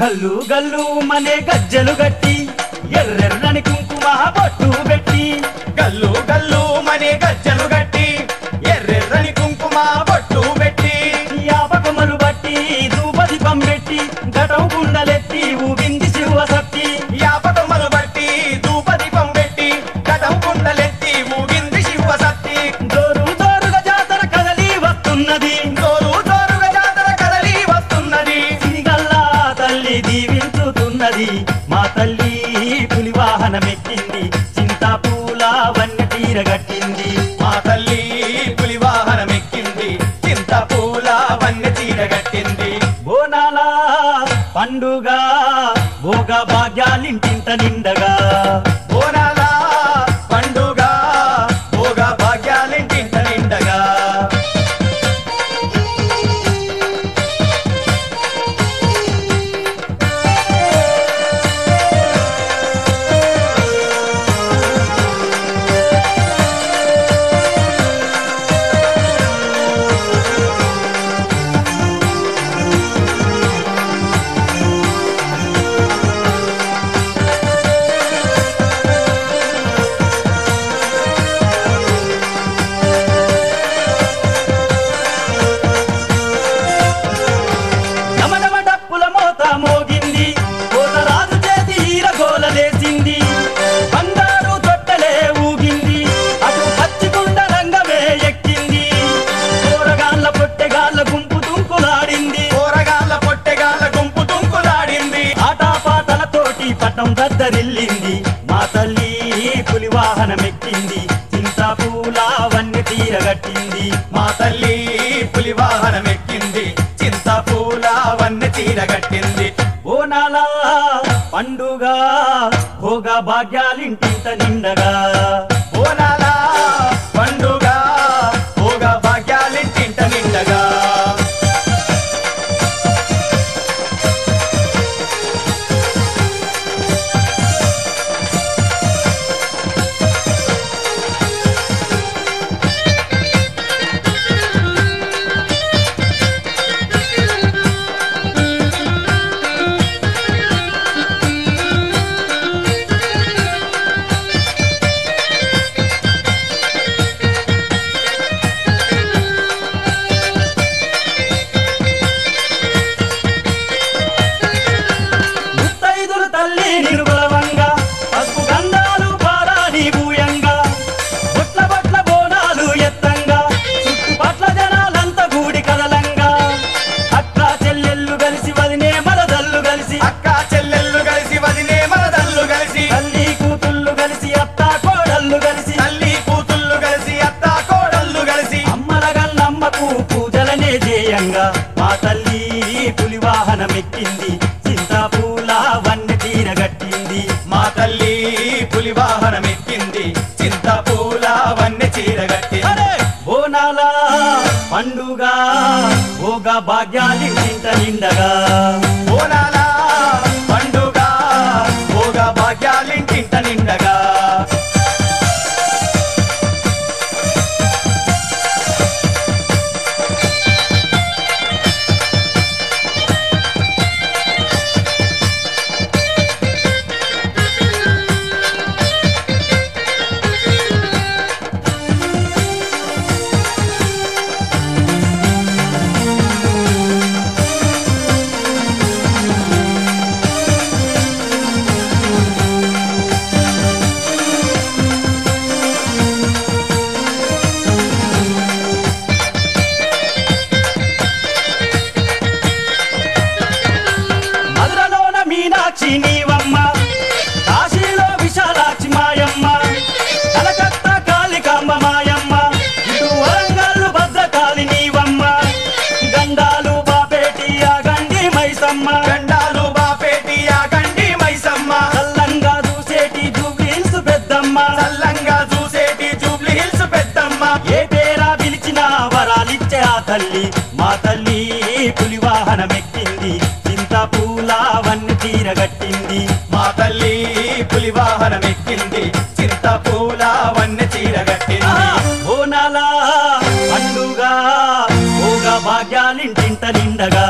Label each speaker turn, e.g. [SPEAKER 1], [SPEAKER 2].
[SPEAKER 1] గల్లు గల్లు మనే గజ్జలు గట్టి ఎర్రెర్రని కుంకుమ బొట్టు పెట్టి
[SPEAKER 2] గల్లు గల్లు మనే గజ్జలు గట్టి ఎర్రెర్రని కుంకుమ బొట్టు పెట్టి
[SPEAKER 1] యాపకమలు బట్టి ధూపదీపం పెట్టి ఘటం కుండలెత్తి ఊగింది శివసత్తి
[SPEAKER 2] యాపకమలు బట్టి ధూపదీపం పెట్టి ఘటం కుండలెత్తి ఊగింది శివసత్తి
[SPEAKER 1] జోరు జోరుగా జాతర కదలి వస్తున్నది
[SPEAKER 2] జోరు జోరుగా జాతర కదలి వస్తున్నది
[SPEAKER 1] సిరిగల్లా తల్లి దీవించుతున్నది మా తల్లి పులి వాహనమెక్కింది చింతాపూల వన్య తీరగట్టింది
[SPEAKER 2] మా తల్లి పులి వాహనమెక్కింది చింతపూల వన్య తీరగట్టింది
[SPEAKER 1] బోనాల పండుగ భోగ భాగ్యాలింటింత నిండగా
[SPEAKER 2] బోనాల పండుగ భోగ భాగ్యాలింటింత నిండగా
[SPEAKER 1] నమనమ డప్పుల మోత మోగింది కోతరాజు చేతి ఈరగోలలేసింది బంగారు తొట్టెలే ఊగింది అటు పచ్చిగుండ రంగమే ఎక్కింది కూరగాళ్ళ పొట్టెగాళ్ళ గుంపు దుంకులాడింది
[SPEAKER 2] కూరగాళ్ళ పొట్టెగాళ్ళ గుంపు తుంకులాడింది
[SPEAKER 1] ఆటపాటలతోటి పట్టం దద్దరిల్లింది మా తల్లి పులి వాహనమెక్కింది చింతాపూల వన్య తీరగట్టింది
[SPEAKER 2] మా తల్లి పులి వాహనమెక్కింది చింతపూల వన్య తీరగట్టింది
[SPEAKER 1] బోనాల పండుగ భోగ భాగ్యాలింటింత నిండగా
[SPEAKER 2] బోనాల పండుగ భోగ భాగ్యాలింటింట నిండగా
[SPEAKER 1] ముత్తైదులు తల్లి నిలుగులవంగా పసుపు గంధాలు పారాని భూయంగా బొట్ల బొట్ల బోనాలు ఎత్తంగా చుట్టుపట్ల జనాలంతా గూడి కదలంగా అక్క చెల్లెళ్ళు కలిసి వదినే మరదళ్ళు కలిసి
[SPEAKER 2] అక్క చెల్లెళ్ళు కలిసి వదినే మరదళ్ళు కలిసి
[SPEAKER 1] తల్లి కూతుళ్ళు కలిసి అత్త కోడళ్ళు కలిసి
[SPEAKER 2] తల్లి కూతుళ్ళు కలిసి అత్త కోడళ్ళు కలిసి
[SPEAKER 1] అమ్మల గల్లమ్మకు పూజలనే చేయంగా మా తల్లి పులి వాహనమెక్కింది చింతాపూల వన్య తీరగట్టింది
[SPEAKER 2] మా తల్లి పులి వాహనమెక్కింది చింతపూల వన్య చీరగట్టింది
[SPEAKER 1] బోనాల పండుగ భోగ భాగ్యాలింటింత నిండగా
[SPEAKER 2] బోనాల పండుగ భోగ భాగ్యాలింటింట నిండగా
[SPEAKER 1] మధురలోన మీనాక్షి నీవమ్మ కాశీలో విశాలాక్షి మాయమ్మ కలకత్తా కాళికాంబ మాయమ్మ ఇటు వరంగల్లు భద్రకాళి నీవమ్మ గండాలు బాపేటి ఆ గండి మైసమ్మ
[SPEAKER 2] గండాలు బాపేటి ఆ గండి మైసమ్మ
[SPEAKER 1] చల్లంగా చూసేటి జూబ్లీహిల్స్ పెద్దమ్మ
[SPEAKER 2] చల్లంగా చూసేటి జూబ్లీ హిల్స్ పెద్దమ్మ
[SPEAKER 1] ఏ పేరా పిలిచినా వరాలిచ్చే ఆ తల్లి మా తల్లి పులి వాహనమెక్కింది చింతపూల వన్య తీరగట్టింది
[SPEAKER 2] మా తల్లి పులి వాహనమెక్కింది చింతపూల వన్య చీరగట్టింది
[SPEAKER 1] బోనాల పండుగ భోగ భాగ్యాలింటింత నిండగా